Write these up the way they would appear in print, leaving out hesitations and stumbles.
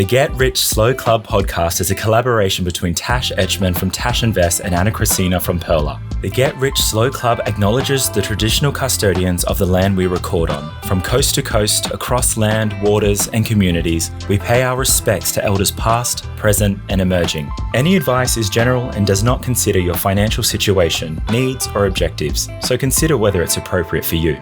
The Get Rich Slow Club podcast is a collaboration between Tash Etschmann from Tash Invests and Ana Kresina from Perla. The Get Rich Slow Club acknowledges the traditional custodians of the land we record on. From coast to coast, across land, waters, and communities, we pay our respects to elders past, present, and emerging. Any advice is general and does not consider your financial situation, needs, or objectives, so consider whether it's appropriate for you.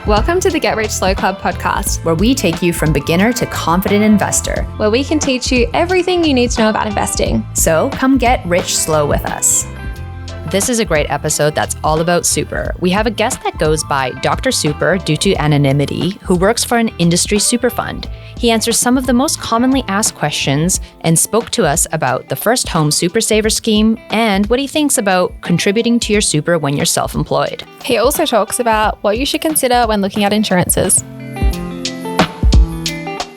Welcome to the Get Rich Slow Club podcast, where we take you from beginner to confident investor. where we can teach you everything you need to know about investing. So come get rich slow with us. This is a great episode that's all about super. We have a guest that goes by Dr. Super due to anonymity, who works for an industry super fund. He answers some of the most commonly asked questions and spoke to us about the first home super saver scheme and what he thinks about contributing to your super when you're self-employed. He also talks about what you should consider when looking at insurances.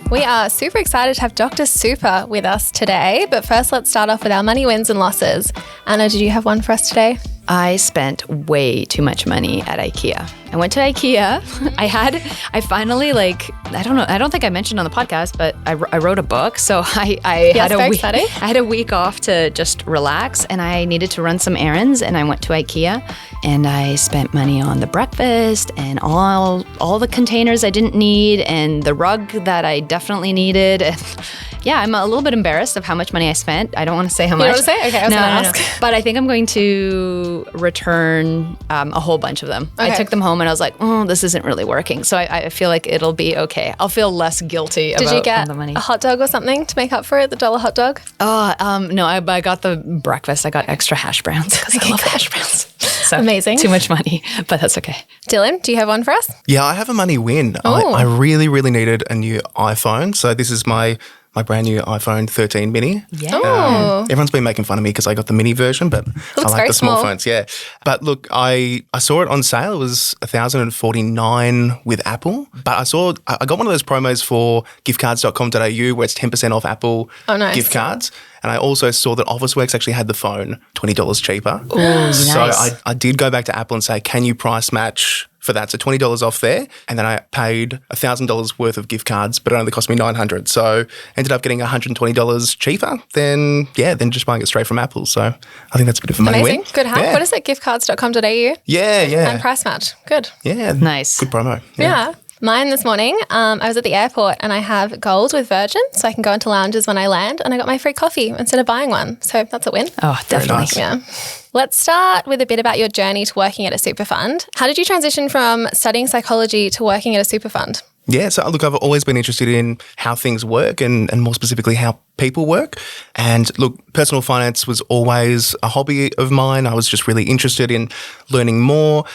We are super excited to have Dr. Super with us today, but first let's start off with our money wins and losses. Anna, did you have one for us today? I spent way too much money at IKEA. I went to IKEA. I finally I don't think I mentioned on the podcast, but I wrote a book. So I had a week off to just relax, and I needed to run some errands, and I went to IKEA and I spent money on the breakfast and all the containers I didn't need and the rug that I definitely needed. And yeah, I'm a little bit embarrassed of how much money I spent. I don't want to say how much. You don't want to say? Okay, I was going to ask. But I think I'm going to return a whole bunch of them. Okay. I took them home and I was like, oh, this isn't really working. So I feel like it'll be okay. I'll feel less guilty about the money. Did you get a hot dog or something to make up for it, the dollar hot dog? No, I got the breakfast. I got extra hash browns because I love hash browns. So, amazing. Too much money, but that's okay. Dylan, do you have one for us? Yeah, I have a money win. I really, really needed a new iPhone. So this is my brand new iPhone 13 mini. Yeah. Everyone's been making fun of me because I got the mini version, but I like the small phones. Yeah. But look, I saw it on sale. It was $1,049 with Apple. But I got one of those promos for giftcards.com.au where it's 10% off Apple gift cards. And I also saw that Officeworks actually had the phone $20 cheaper. Ooh, nice. So I did go back to Apple and say, can you price match for that? So $20 off there. And then I paid $1,000 worth of gift cards, but it only cost me $900. So ended up getting $120 cheaper than just buying it straight from Apple. So I think that's a bit of a money Amazing. win. Good hack. Yeah. What is it? Giftcards.com.au? Yeah. And price match. Good. Yeah. Nice. Good promo. Yeah. Mine this morning, I was at the airport and I have gold with Virgin, so I can go into lounges when I land, and I got my free coffee instead of buying one. So that's a win. Oh, definitely. Nice. Yeah. Let's start with a bit about your journey to working at a super fund. How did you transition from studying psychology to working at a super fund? Yeah, so look, I've always been interested in how things work and more specifically how people work. And look, personal finance was always a hobby of mine. I was just really interested in learning more.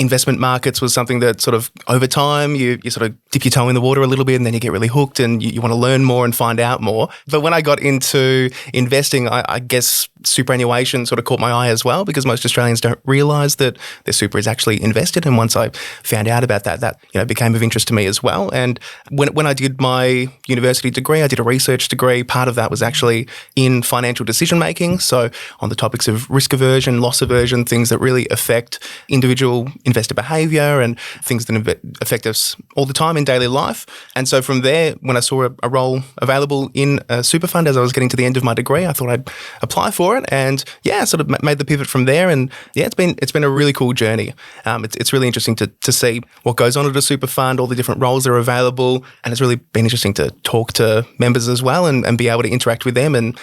Investment markets was something that sort of over time you sort of dip your toe in the water a little bit and then you get really hooked and you want to learn more and find out more. But when I got into investing, I guess superannuation sort of caught my eye as well because most Australians don't realise that their super is actually invested. And once I found out about that became of interest to me as well. And when I did my university degree, I did a research degree. Part of that was actually in financial decision making. So on the topics of risk aversion, loss aversion, things that really affect individual investor behaviour and things that affect us all the time in daily life. And so from there, when I saw a role available in a super fund as I was getting to the end of my degree, I thought I'd apply for it and sort of made the pivot from there. And it's been a really cool journey. It's really interesting to see what goes on at a super fund, all the different roles that are available. And it's really been interesting to talk to members as well and be able to interact with them and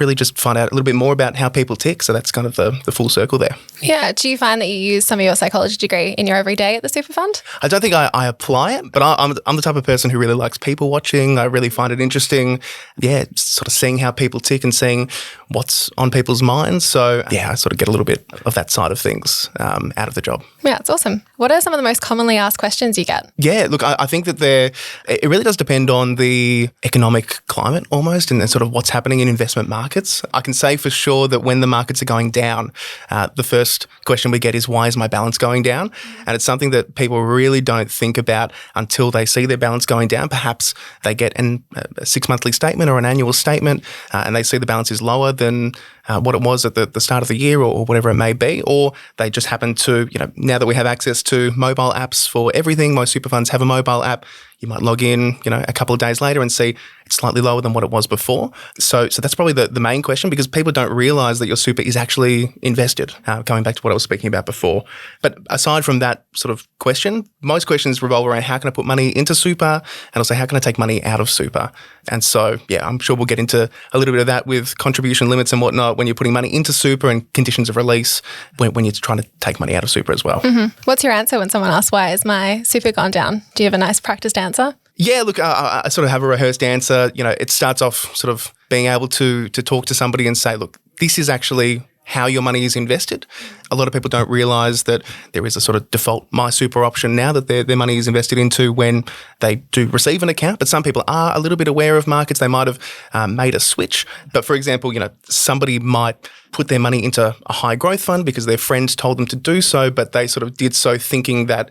really just find out a little bit more about how people tick. So that's kind of the full circle there. Yeah. Do you find that you use some of your psychology degree in your everyday at the super fund? I don't think I apply it, but I'm the type of person who really likes people watching. I really find it interesting, sort of seeing how people tick and seeing what's on people's minds. So I sort of get a little bit of that side of things out of the job. Yeah, it's awesome. What are some of the most commonly asked questions you get? Yeah, look, I think that it really does depend on the economic climate almost and sort of what's happening in investment markets. I can say for sure that when the markets are going down, the first question we get is, why is my balance going down? And it's something that people really don't think about until they see their balance going down. Perhaps they get a 6-monthly statement or an annual statement and they see the balance is lower than what it was at the start of the year or whatever it may be, or they just happen to, now that we have access to mobile apps for everything, most super funds have a mobile app, You might log in, a couple of days later and see it's slightly lower than what it was before. So that's probably the main question, because people don't realise that your super is actually invested, going back to what I was speaking about before. But aside from that sort of question, most questions revolve around how can I put money into super, and also how can I take money out of super. And so, I'm sure we'll get into a little bit of that with contribution limits and whatnot when you're putting money into super, and conditions of release when you're trying to take money out of super as well. Mm-hmm. What's your answer when someone asks, why is my super gone down? Do you have a nice practiced answer? Yeah, look, I sort of have a rehearsed answer. It starts off sort of being able to talk to somebody and say, look, this is actually how your money is invested. A lot of people don't realise that there is a sort of default My Super option now that their money is invested into when they do receive an account. But some people are a little bit aware of markets. They might have made a switch. But for example, somebody might put their money into a high growth fund because their friends told them to do so, but they sort of did so thinking that,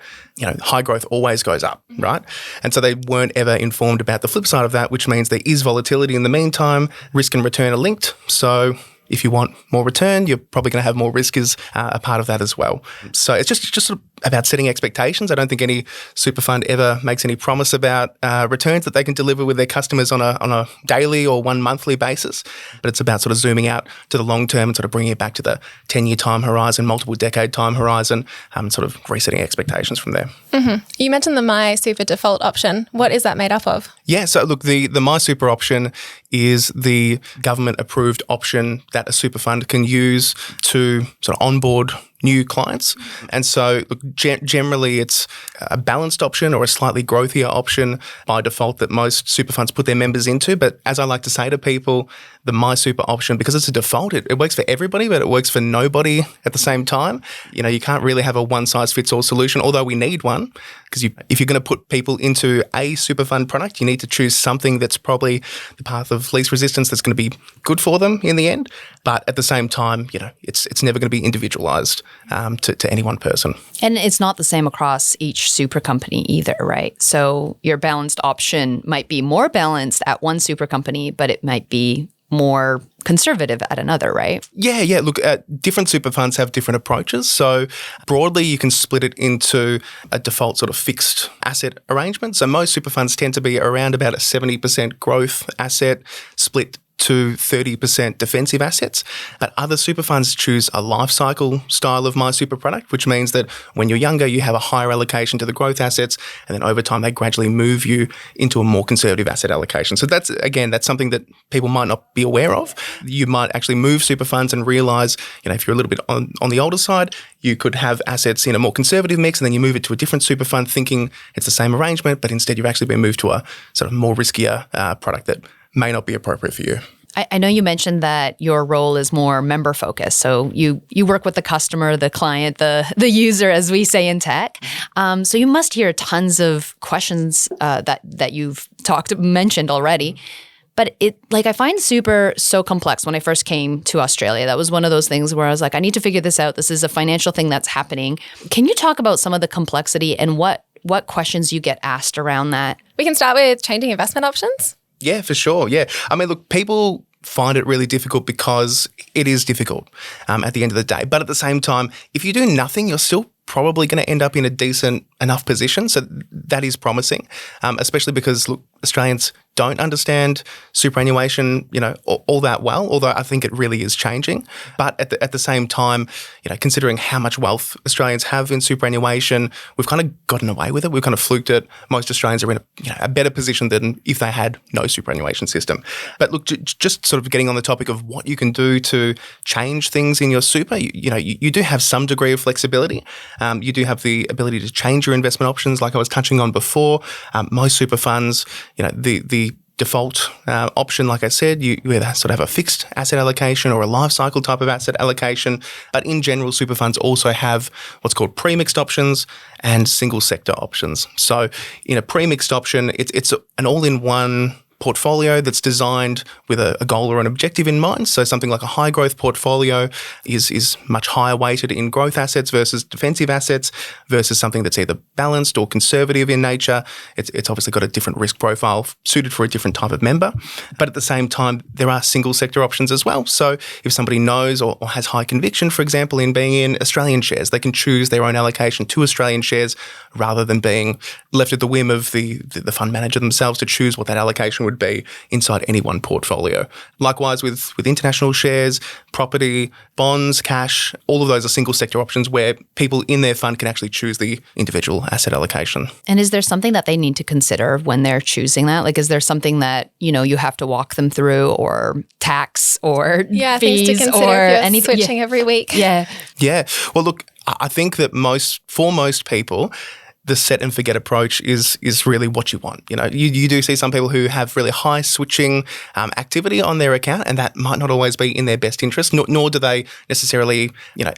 high growth always goes up, right? And so they weren't ever informed about the flip side of that, which means there is volatility in the meantime. Risk and return are linked. So if you want more return, you're probably going to have more risk as a part of that as well. So it's just sort of about setting expectations. I don't think any super fund ever makes any promise about returns that they can deliver with their customers on a daily or 1 monthly basis. But it's about sort of zooming out to the long term and sort of bringing it back to the 10-year time horizon, multiple decade time horizon, sort of resetting expectations from there. Mm-hmm. You mentioned the My Super default option. What is that made up of? Yeah, so look, the My Super option is the government-approved option that a super fund can use to sort of onboard new clients. And so look, generally it's a balanced option or a slightly growthier option by default that most super funds put their members into. But as I like to say to people, the My Super option, because it's a default, it works for everybody, but it works for nobody at the same time. You can't really have a one-size-fits-all solution, although we need one, because if you're going to put people into a super fund product, you need to choose something that's probably the path of least resistance that's going to be good for them in the end. But at the same time, it's never going to be individualized to any one person. And it's not the same across each super company either, right? So your balanced option might be more balanced at one super company, but it might be more conservative at another, right? Yeah. Look, different super funds have different approaches. So broadly, you can split it into a default sort of fixed asset arrangement. So most super funds tend to be around about a 70% growth asset split to 30% defensive assets. But other super funds choose a life cycle style of My Super product, which means that when you're younger, you have a higher allocation to the growth assets, and then over time, they gradually move you into a more conservative asset allocation. So that's something that people might not be aware of. You might actually move super funds and realise, if you're a little bit on the older side, you could have assets in a more conservative mix, and then you move it to a different super fund thinking it's the same arrangement, but instead you've actually been moved to a sort of more riskier product that may not be appropriate for you. I know you mentioned that your role is more member focused. So you work with the customer, the client, the user, as we say in tech. So you must hear tons of questions that you've mentioned already. But I find super so complex. When I first came to Australia, that was one of those things where I was like, I need to figure this out. This is a financial thing that's happening. Can you talk about some of the complexity and what questions you get asked around that? We can start with changing investment options. Yeah, for sure. Yeah. I mean, look, people find it really difficult because it is difficult at the end of the day. But at the same time, if you do nothing, you're still probably going to end up in a decent enough position. So that is promising, especially because, look, Australians don't understand superannuation, all that well, although I think it really is changing. But at the same time, considering how much wealth Australians have in superannuation, we've kind of gotten away with it. We've kind of fluked it. Most Australians are in a better position than if they had no superannuation system. But look, just sort of getting on the topic of what you can do to change things in your super, you do have some degree of flexibility. You do have the ability to change your investment options, like I was touching on before. Most super funds, the default option, like I said, you either sort of have a fixed asset allocation or a life cycle type of asset allocation. But in general, super funds also have what's called pre-mixed options and single sector options. So in a pre-mixed option, it's an all-in-one portfolio that's designed with a goal or an objective in mind. So something like a high growth portfolio is much higher weighted in growth assets versus defensive assets versus something that's either balanced or conservative in nature. It's obviously got a different risk profile suited for a different type of member. But at the same time, there are single sector options as well. So if somebody knows or has high conviction, for example, in being in Australian shares, they can choose their own allocation to Australian shares rather than being left at the whim of the fund manager themselves to choose what that allocation would be inside any one portfolio. Likewise with international shares, property, bonds, cash, all of those are single sector options where people in their fund can actually choose the individual asset allocation. And is there something that they need to consider when they're choosing that? Like, is there something that, you have to walk them through, or tax or things fees to consider or if you're anything? switching every week? Yeah. Well, look, I think that for most people, the set and forget approach is really what you want. You do see some people who have really high switching activity on their account, and that might not always be in their best interest, nor do they necessarily,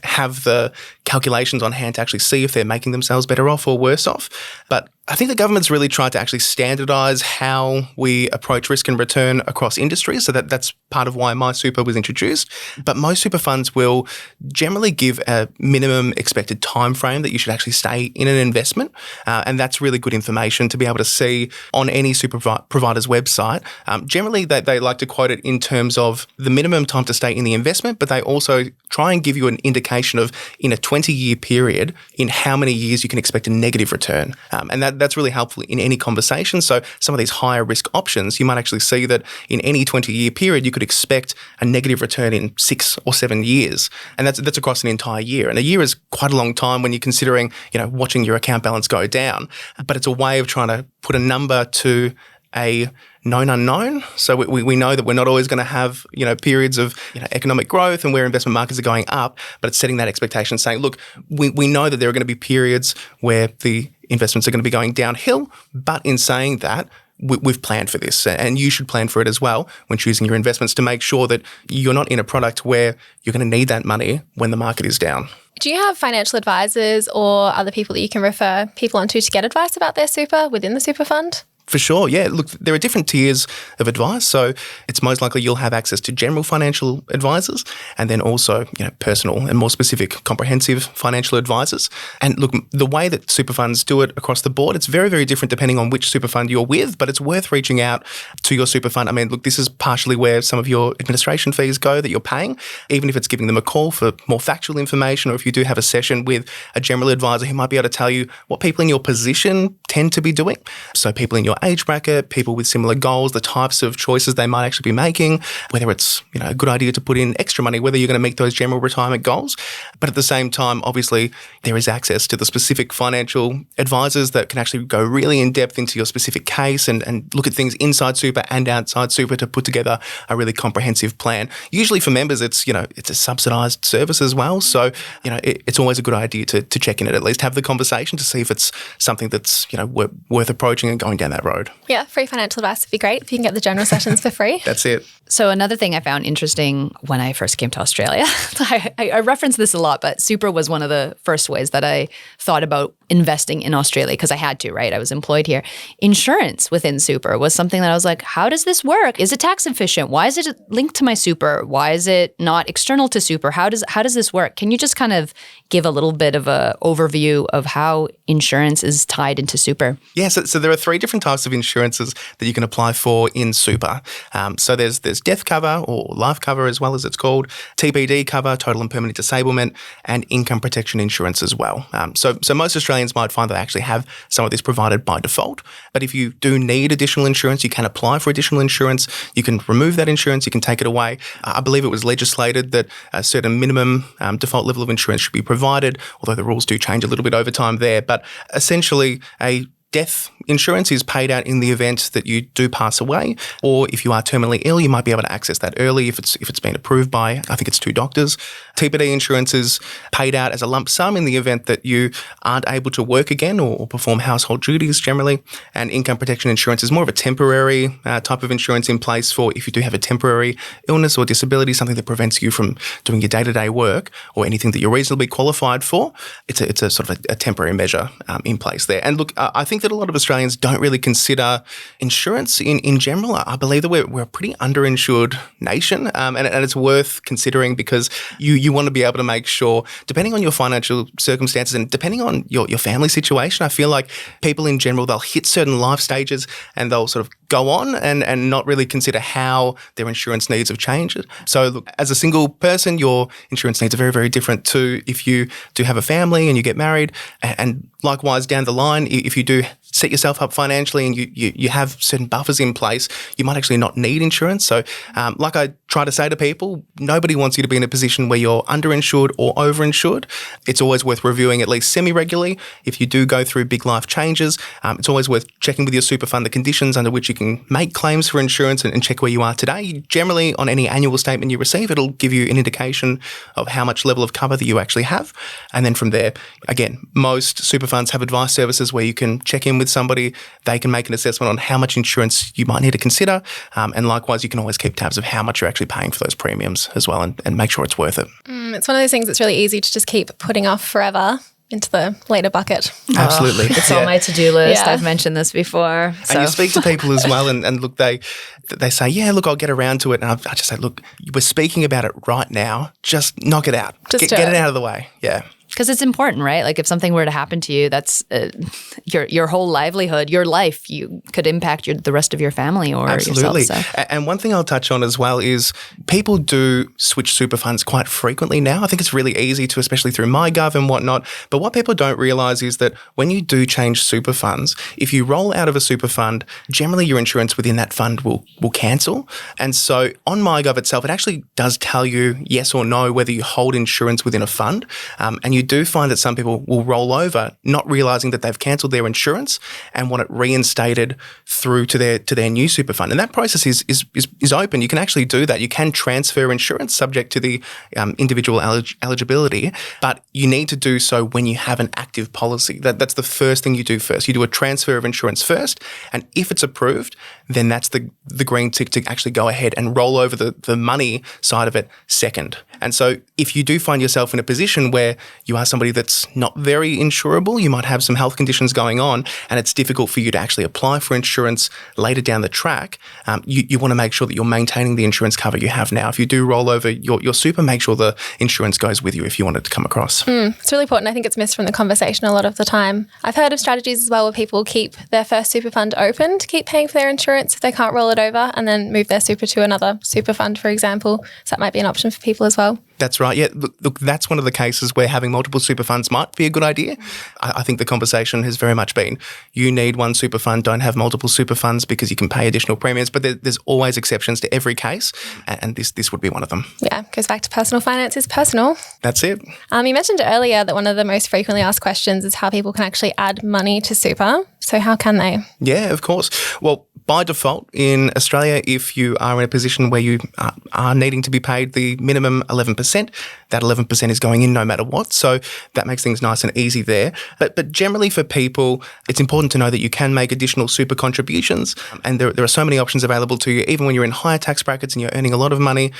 have the calculations on hand to actually see if they're making themselves better off or worse off. But I think the government's really tried to actually standardise how we approach risk and return across industries. So that's part of why MySuper was introduced. But most super funds will generally give a minimum expected time frame that you should actually stay in an investment. And that's really good information to be able to see on any super provider's website. Generally, they like to quote it in terms of the minimum time to stay in the investment, but they also try and give you an indication of, in a 20-year period, in how many years you can expect a negative return. And that's really helpful in any conversation. So some of these higher risk options, you might actually see that in any 20-year period, you could expect a negative return in 6 or 7 years. And that's across an entire year. And a year is quite a long time when you're considering, watching your account balance go down. But it's a way of trying to put a number to a known unknown. So we know that we're not always going to have, periods of economic growth and where investment markets are going up, but it's setting that expectation, saying, look, we know that there are going to be periods where the investments are going to be going downhill, but in saying that, we've planned for this, and you should plan for it as well when choosing your investments to make sure that you're not in a product where you're going to need that money when the market is down. Do you have financial advisors or other people that you can refer people onto to get advice about their super within the super fund? For sure, yeah. Look, there are different tiers of advice. So it's most likely you'll have access to general financial advisors and then also, personal and more specific comprehensive financial advisors. And look, the way that super funds do it across the board, it's very, very different depending on which super fund you're with, but it's worth reaching out to your super fund. I mean, look, this is partially where some of your administration fees go that you're paying, even if it's giving them a call for more factual information, or if you do have a session with a general advisor who might be able to tell you what people in your position tend to be doing. So people in your age bracket, people with similar goals, the types of choices they might actually be making, whether it's a good idea to put in extra money, whether you're going to meet those general retirement goals. But at the same time, obviously, there is access to the specific financial advisors that can actually go really in depth into your specific case and look at things inside super and outside super to put together a really comprehensive plan. Usually for members, it's a subsidised service as well. So it's always a good idea to check in it, at least have the conversation to see if it's something that's worth approaching and going down that road. Yeah, free financial advice would be great if you can get the general sessions for free. That's it. So another thing I found interesting when I first came to Australia, I reference this a lot, but super was one of the first ways that I thought about investing in Australia because I had to, right? I was employed here. Insurance within super was something that I was like, how does this work? Is it tax efficient? Why is it linked to my super? Why is it not external to super? How does this work? Can you just kind of give a little bit of an overview of how insurance is tied into super? Yeah, so there are 3 different types of insurances that you can apply for in super. So there's death cover, or life cover as well as it's called, TPD cover, total and permanent disablement, and income protection insurance as well. So most Australians might find that they actually have some of this provided by default. But if you do need additional insurance, you can apply for additional insurance. You can remove that insurance. You can take it away. I believe it was legislated that a certain minimum default level of insurance should be provided, although the rules do change a little bit over time there. But essentially, a death insurance is paid out in the event that you do pass away, or if you are terminally ill, you might be able to access that early if it's been approved by, I think it's 2 doctors. TPD insurance is paid out as a lump sum in the event that you aren't able to work again or perform household duties generally. And income protection insurance is more of a temporary type of insurance in place for if you do have a temporary illness or disability, something that prevents you from doing your day-to-day work or anything that you're reasonably qualified for. It's a sort of a temporary measure in place there. And look, I think that a lot of Australians Australians don't really consider insurance in general. I believe that we're a pretty underinsured nation, and it's worth considering because you want to be able to make sure, depending on your financial circumstances and depending on your family situation, I feel like people in general, they'll hit certain life stages and they'll sort of go on and not really consider how their insurance needs have changed. So look, as a single person, your insurance needs are very, very different to if you do have a family and you get married. And likewise, down the line, if you do set yourself up financially and you have certain buffers in place, you might actually not need insurance. So like I try to say to people, nobody wants you to be in a position where you're underinsured or overinsured. It's always worth reviewing at least semi-regularly. If you do go through big life changes, it's always worth checking with your super fund the conditions under which you can make claims for insurance and check where you are today. Generally, on any annual statement you receive, it'll give you an indication of how much level of cover that you actually have. And then from there, again, most super funds have advice services where you can check in with somebody. They can make an assessment on how much insurance you might need to consider. And likewise, you can always keep tabs of how much you're actually paying for those premiums as well and make sure it's worth it. It's one of those things that's really easy to just keep putting off forever into the later bucket. Absolutely. It's on my to-do list. Yeah. I've mentioned this before. So. And you speak to people as well and look, they say, yeah, look, I'll get around to it. And I just say, look, we're speaking about it right now. Just knock it out. Get it out of the way. Yeah. Because it's important, right? Like if something were to happen to you, that's your whole livelihood, your life. You could impact the rest of your family or Absolutely. yourself. So. And one thing I'll touch on as well is people do switch super funds quite frequently now. I think it's really easy to, especially through MyGov and whatnot. But what people don't realise is that when you do change super funds, if you roll out of a super fund, generally your insurance within that fund will cancel. And so on MyGov itself, it actually does tell you yes or no whether you hold insurance within a fund. And you do find that some people will roll over not realising that they've cancelled their insurance and want it reinstated through to their new super fund. And that process is open. You can actually do that. You can transfer insurance subject to the individual eligibility, but you need to do so when you have an active policy. That's the first thing you do first. You do a transfer of insurance first, and if it's approved, then that's the green tick to actually go ahead and roll over the money side of it second. And so if you do find yourself in a position where you are somebody that's not very insurable, you might have some health conditions going on and it's difficult for you to actually apply for insurance later down the track, you want to make sure that you're maintaining the insurance cover you have now. If you do roll over your super, make sure the insurance goes with you if you want it to come across. It's really important. I think it's missed from the conversation a lot of the time. I've heard of strategies as well where people keep their first super fund open to keep paying for their insurance if they can't roll it over and then move their super to another super fund, for example. So that might be an option for people as well. That's right. Yeah, look, that's one of the cases where having multiple super funds might be a good idea. I think the conversation has very much been, you need one super fund, don't have multiple super funds because you can pay additional premiums, but there's always exceptions to every case, and this would be one of them. Yeah, goes back to personal finance is personal. That's it. You mentioned earlier that one of the most frequently asked questions is how people can actually add money to super. So how can they? Yeah, of course. Well, by default in Australia, if you are in a position where you are needing to be paid the minimum 11%, that 11% is going in no matter what. So that makes things nice and easy there. But generally for people, it's important to know that you can make additional super contributions. And there are so many options available to you. Even when you're in higher tax brackets and you're earning a lot of money,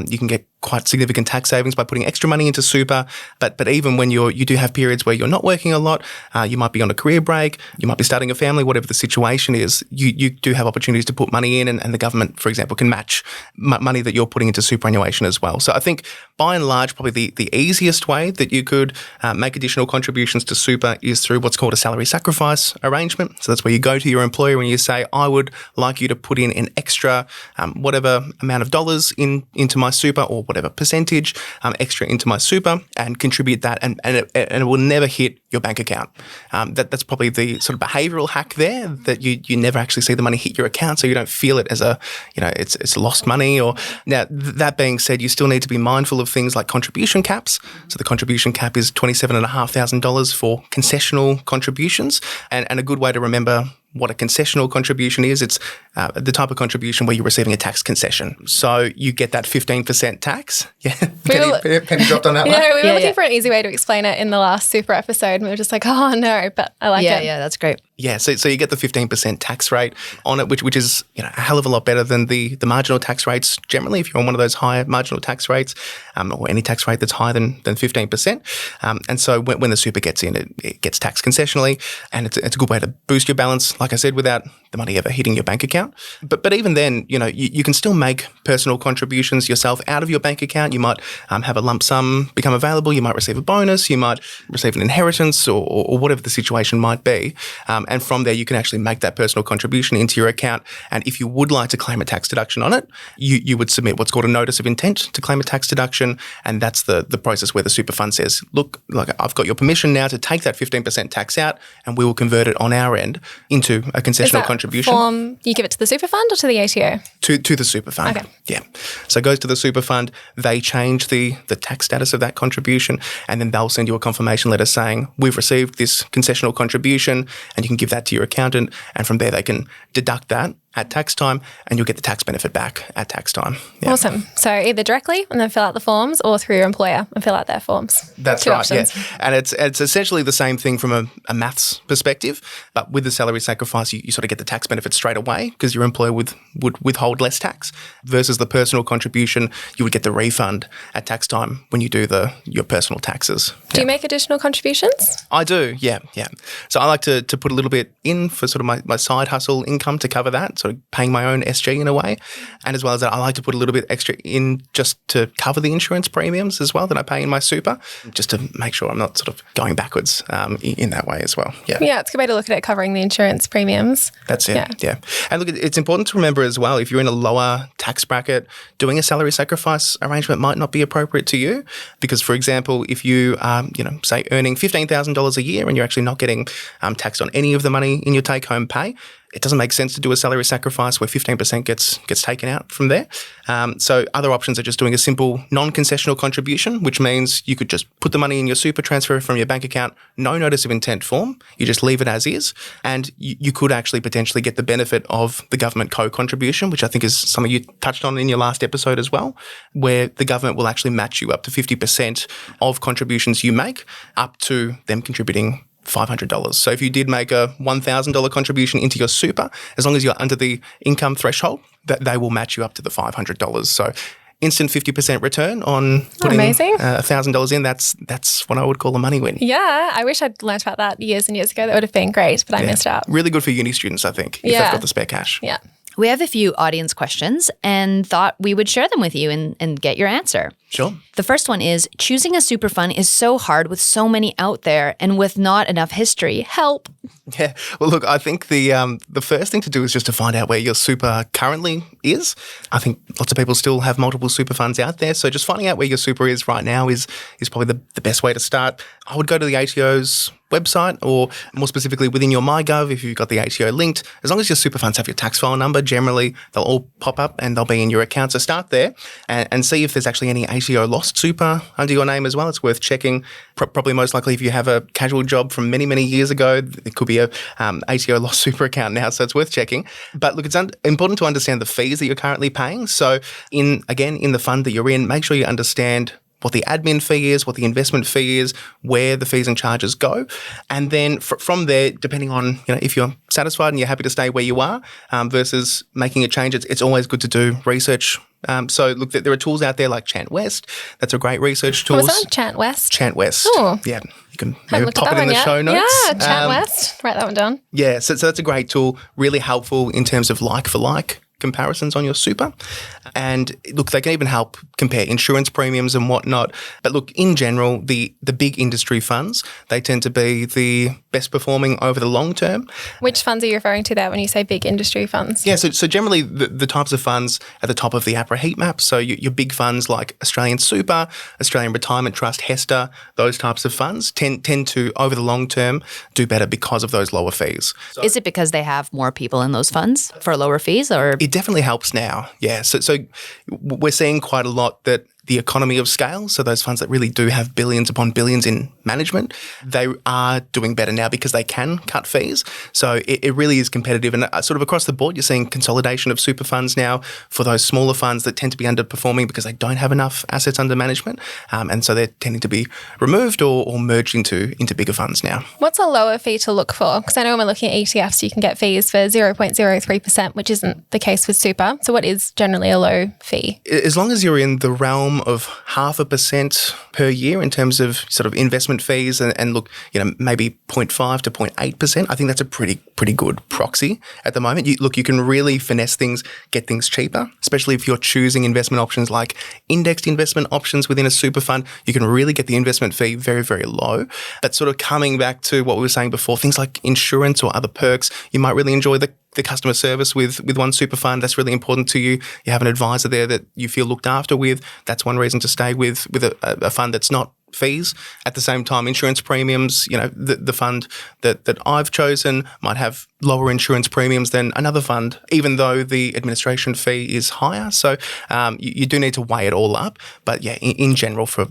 you can get quite significant tax savings by putting extra money into super. But even when you do have periods where you're not working a lot, you might be on a career break, you might be starting a family, whatever the situation is, you do have opportunities to put money in, and the government, for example, can match money that you're putting into superannuation as well. So I think by and large, probably the easiest way that you could make additional contributions to super is through what's called a salary sacrifice arrangement. So that's where you go to your employer and you say, I would like you to put in an extra whatever amount of dollars into my super, or whatever percentage extra into my super, and contribute that, and it will never hit your bank account. That's probably the sort of behavioural hack there, that you never actually see the money hit your account, so you don't feel it as it's lost money. Or now that being said, you still need to be mindful of things like contribution caps. So the contribution cap is $27,500 for concessional contributions, and a good way to remember what a concessional contribution is, it's the type of contribution where you're receiving a tax concession. So you get that 15% tax. Yeah, penny dropped on that one. Yeah, we were looking for an easy way to explain it in the last super episode, and we were just like, oh no, but I like it. Yeah, that's great. Yeah, so you get the 15% tax rate on it, which is a hell of a lot better than the marginal tax rates generally if you're on one of those higher marginal tax rates or any tax rate that's higher than 15%. And so when the super gets in, it gets taxed concessionally, and it's a good way to boost your balance, like I said, without the money ever hitting your bank account. But even then, you can still make personal contributions yourself out of your bank account. You might have a lump sum become available. You might receive a bonus. You might receive an inheritance or whatever the situation might be. And from there, you can actually make that personal contribution into your account. And if you would like to claim a tax deduction on it, you would submit what's called a notice of intent to claim a tax deduction. And that's the process where the super fund says, look, I've got your permission now to take that 15% tax out, and we will convert it on our end into a concessional contribution. Form, you give it to the super fund or to the ATO? To the super fund. Okay. Yeah. So it goes to the super fund. They change the tax status of that contribution, and then they'll send you a confirmation letter saying, we've received this concessional contribution, and you can give that to your accountant, and from there they can deduct that at tax time, and you'll get the tax benefit back at tax time. Yeah. Awesome. So either directly and then fill out the forms, or through your employer and fill out their forms. That's Two right, options. yeah. And it's essentially the same thing from a maths perspective, but with the salary sacrifice, you sort of get the tax benefit straight away because your employer would withhold less tax, versus the personal contribution, you would get the refund at tax time when you do your personal taxes. Do you make additional contributions? I do, yeah. So I like to put a little bit in for sort of my side hustle income to cover that, sort of paying my own SG in a way. And as well as that, I like to put a little bit extra in just to cover the insurance premiums as well that I pay in my super, just to make sure I'm not sort of going backwards in that way as well. Yeah, it's a good way to look at it, covering the insurance premiums. That's it, yeah. And look, it's important to remember as well, if you're in a lower tax bracket, doing a salary sacrifice arrangement might not be appropriate to you, because, for example, if you are, say, earning $15,000 a year and you're actually not getting taxed on any of the money in your take-home pay, it doesn't make sense to do a salary sacrifice where 15% gets taken out from there. So other options are just doing a simple non-concessional contribution, which means you could just put the money in your super, transfer it from your bank account, no notice of intent form. You just leave it as is. And you could actually potentially get the benefit of the government co-contribution, which I think is something you touched on in your last episode as well, where the government will actually match you up to 50% of contributions you make, up to them contributing $500. So if you did make a $1,000 contribution into your super, as long as you're under the income threshold, that they will match you up to the $500. So instant 50% return on putting $1,000 in. That's what I would call a money win. Yeah, I wish I'd learnt about that years and years ago. That would have been great, but I missed out. Really good for uni students, I think, if they've got the spare cash. Yeah. We have a few audience questions and thought we would share them with you and get your answer. Sure. The first one is, choosing a super fund is so hard with so many out there and with not enough history. Help. Yeah. Well, look, I think the first thing to do is just to find out where your super currently is. I think lots of people still have multiple super funds out there. So just finding out where your super is right now is probably the best way to start. I would go to the ATO's website, or more specifically within your MyGov, if you've got the ATO linked. As long as your super funds have your tax file number, generally they'll all pop up and they'll be in your account. So start there and see if there's actually any ATO lost super under your name as well. It's worth checking. Probably most likely if you have a casual job from many, many years ago, it could be a ATO lost super account now, so it's worth checking. But look, it's important to understand the fees that you're currently paying. So in the fund that you're in, make sure you understand what the admin fee is, what the investment fee is, where the fees and charges go. And then from there, depending on, if you're satisfied and you're happy to stay where you are versus making a change, it's always good to do research. So look, there are tools out there like ChantWest. That's a great research tool. What's that? ChantWest? ChantWest. Oh. Yeah. You can maybe pop it in the show notes. Yeah, ChantWest. Write that one down. Yeah, so that's a great tool, really helpful in terms of like-for-like comparisons on your super. And look, they can even help compare insurance premiums and whatnot. But look, in general, the big industry funds, they tend to be the best performing over the long term. Which funds are you referring to there when you say big industry funds? Yeah, so generally the types of funds at the top of the APRA heat map, so your big funds like Australian Super, Australian Retirement Trust, HESTA, those types of funds tend to, over the long term, do better because of those lower fees. So, is it because they have more people in those funds for lower fees, or? It definitely helps now, yeah. So we're seeing quite a lot that the economy of scale. So those funds that really do have billions upon billions in management, they are doing better now because they can cut fees. So it really is competitive. And sort of across the board, you're seeing consolidation of super funds now for those smaller funds that tend to be underperforming because they don't have enough assets under management. And so they're tending to be removed or merged into bigger funds now. What's a lower fee to look for? Because I know when we're looking at ETFs, you can get fees for 0.03%, which isn't the case with super. So what is generally a low fee? As long as you're in the realm of 0.5% per year in terms of sort of investment fees and look, maybe 0.5 to 0.8%, I think that's a pretty good proxy at the moment. You can really finesse things, get things cheaper, especially if you're choosing investment options like indexed investment options within a super fund. You can really get the investment fee very, very low. But sort of coming back to what we were saying before, things like insurance or other perks, you might really enjoy the customer service with one super fund. That's really important to you. You have an advisor there that you feel looked after with. That's one reason to stay with a fund that's not fees. At the same time, insurance premiums, the fund that I've chosen might have lower insurance premiums than another fund, even though the administration fee is higher. So you do need to weigh it all up. But yeah, in general, for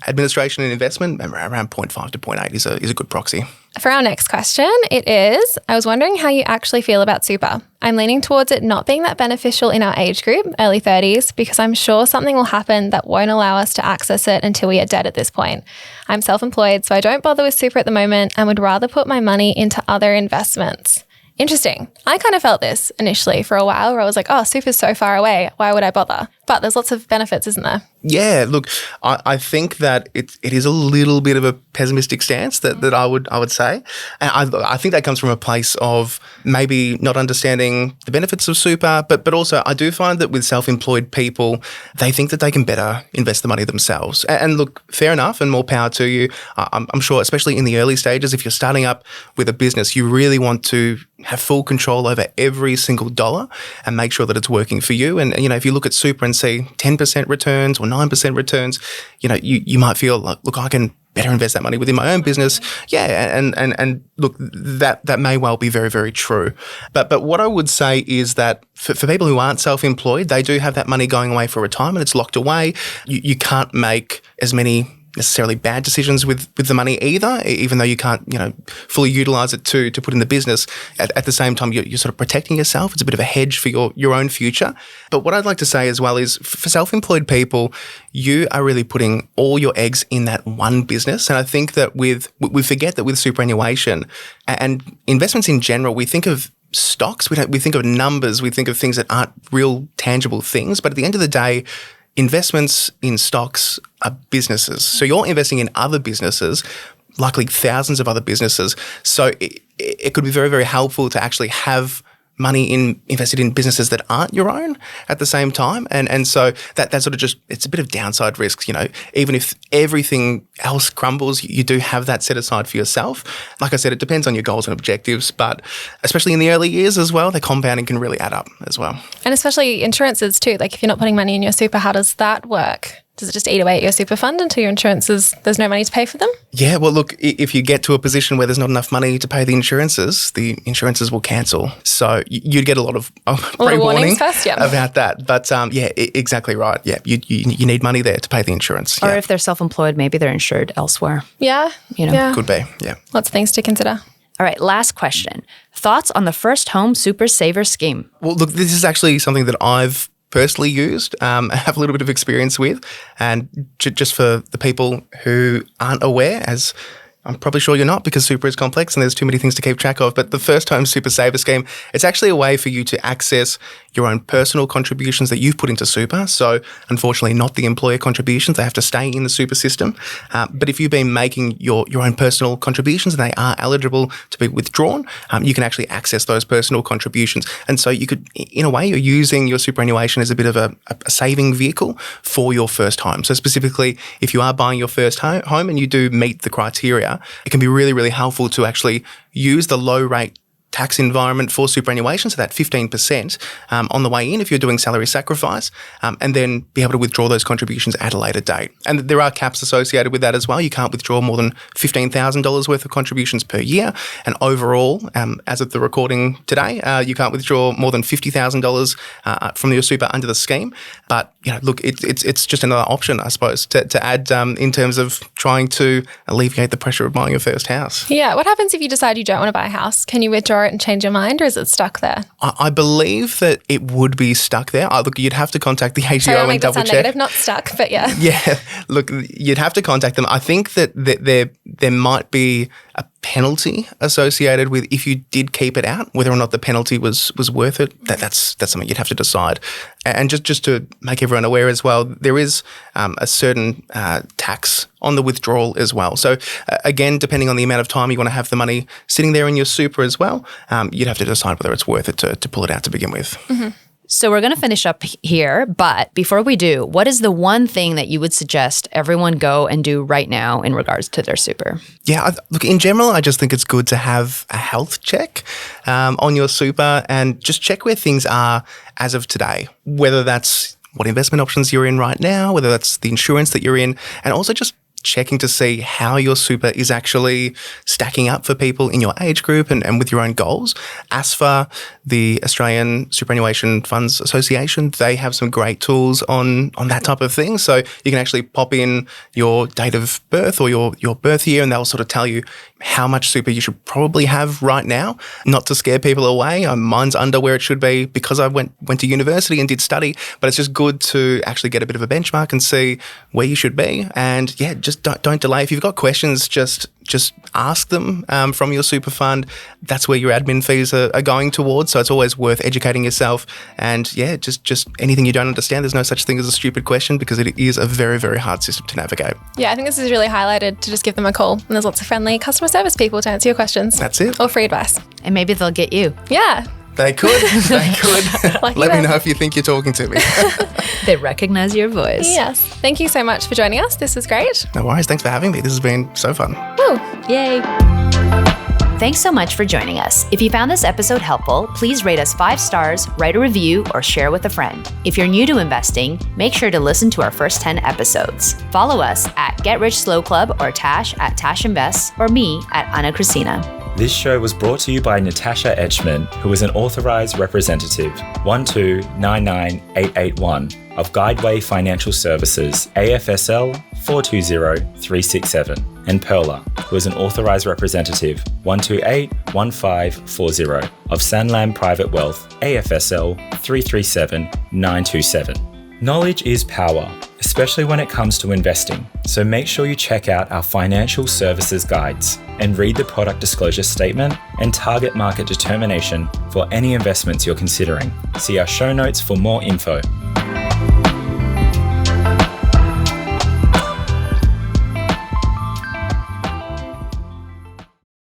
administration and investment, around 0.5 to 0.8 is a good proxy. For our next question, I was wondering how you actually feel about super. I'm leaning towards it not being that beneficial in our age group, early 30s, because I'm sure something will happen that won't allow us to access it until we are dead at this point. I'm self-employed, so I don't bother with super at the moment and would rather put my money into other investments. Interesting. I kind of felt this initially for a while where I was like, oh, super's so far away. Why would I bother? But there's lots of benefits, isn't there? Yeah, look, I think that it is a little bit of a pessimistic stance that I would say. And I think that comes from a place of maybe not understanding the benefits of super, but also I do find that with self-employed people, they think that they can better invest the money themselves. And look, fair enough and more power to you. I'm sure, especially in the early stages, if you're starting up with a business, you really want to have full control over every single dollar and make sure that it's working for you. And, if you look at super and see 10% returns or 9% returns, you might feel like, look, I can better invest that money within my own business. Yeah, and look, that may well be very, very true. But what I would say is that for people who aren't self-employed, they do have that money going away for retirement. It's locked away. You can't make as many necessarily bad decisions with the money either, even though you can't, fully utilize it to put in the business. At the same time, you're sort of protecting yourself. It's a bit of a hedge for your own future. But what I'd like to say as well is for self-employed people, you are really putting all your eggs in that one business. And I think that we forget that with superannuation and investments in general, we think of stocks, we think of numbers, we think of things that aren't real tangible things. But at the end of the day, investments in stocks are businesses. So you're investing in other businesses, likely thousands of other businesses. So it could be very, very helpful to actually have money invested in businesses that aren't your own at the same time. And so that sort of it's a bit of downside risks, even if everything else crumbles, you do have that set aside for yourself. Like I said, it depends on your goals and objectives, but especially in the early years as well, the compounding can really add up as well. And especially insurances too. Like if you're not putting money in your super, how does that work? Does it just eat away at your super fund until your insurances, there's no money to pay for them? Yeah, well, look, if you get to a position where there's not enough money to pay the insurances will cancel. So you'd get a lot of pre-warning about that. But exactly right. Yeah, you need money there to pay the insurance. Or if they're self-employed, maybe they're insured elsewhere. Yeah. Could be, yeah. Lots of things to consider. All right, last question. Thoughts on the First Home Super Saver Scheme? Well, look, this is actually something that I've personally used, have a little bit of experience with. And just for the people who aren't aware, as I'm probably sure you're not because super is complex and there's too many things to keep track of, but the First Home Super Saver Scheme, it's actually a way for you to access your own personal contributions that you've put into super. So unfortunately, not the employer contributions. They have to stay in the super system. But if you've been making your own personal contributions and they are eligible to be withdrawn, you can actually access those personal contributions. And so you could, in a way, you're using your superannuation as a bit of a saving vehicle for your first home. So specifically, if you are buying your first home and you do meet the criteria, it can be really, really helpful to actually use the low rate tax environment for superannuation, so that 15% on the way in if you're doing salary sacrifice, and then be able to withdraw those contributions at a later date. And there are caps associated with that as well. You can't withdraw more than $15,000 worth of contributions per year. And overall, as of the recording today, you can't withdraw more than $50,000 from your super under the scheme. But, look, it's just another option, I suppose, to add in terms of trying to alleviate the pressure of buying your first house. Yeah. What happens if you decide you don't want to buy a house? Can you withdraw it and change your mind, or is it stuck there? I believe that it would be stuck there. Look, you'd have to contact the ATO and double check. Negative, not stuck, but yeah. Yeah. Look, you'd have to contact them. I think that there might be a penalty associated with if you did keep it out, whether or not the penalty was worth it. That's something you'd have to decide. And just to make everyone aware as well, there is a certain tax on the withdrawal as well. So again, depending on the amount of time you want to have the money sitting there in your super as well, you'd have to decide whether it's worth it to pull it out to begin with. Mm-hmm. So we're going to finish up here, but before we do, what is the one thing that you would suggest everyone go and do right now in regards to their super? Yeah, look, in general, I just think it's good to have a health check on your super and just check where things are as of today, whether that's what investment options you're in right now, whether that's the insurance that you're in, and also just checking to see how your super is actually stacking up for people in your age group and with your own goals. ASFA, the Australian Superannuation Funds Association, they have some great tools on that type of thing. So you can actually pop in your date of birth or your birth year, and they'll sort of tell you how much super you should probably have right now. Not to scare people away, mine's under where it should be because I went to university and did study, but it's just good to actually get a bit of a benchmark and see where you should be. And yeah, just don't delay. If you've got questions, just ask them from your super fund. That's where your admin fees are going towards. So it's always worth educating yourself. And yeah, just anything you don't understand, there's no such thing as a stupid question because it is a very, very hard system to navigate. Yeah, I think this is really highlighted to just give them a call. And there's lots of friendly customer service people to answer your questions. That's it. Or free advice. And maybe they'll get you. Yeah. They could. Let me know if you think you're talking to me. They recognize your voice. Yes. Thank you so much for joining us. This was great. No worries. Thanks for having me. This has been so fun. Woo. Yay. Thanks so much for joining us. If you found this episode helpful, please rate us 5 stars, write a review, or share with a friend. If you're new to investing, make sure to listen to our first 10 episodes. Follow us at Get Rich Slow Club or Tash at Tash Invests or me at Ana Kresina. This show was brought to you by Natasha Etschmann, who is an authorised representative 1299881 of Guideway Financial Services, AFSL 420367, and Perla, who is an authorised representative 1281540 of Sanlam Private Wealth, AFSL 337927. Knowledge is power, especially when it comes to investing. So make sure you check out our financial services guides and read the product disclosure statement and target market determination for any investments you're considering. See our show notes for more info.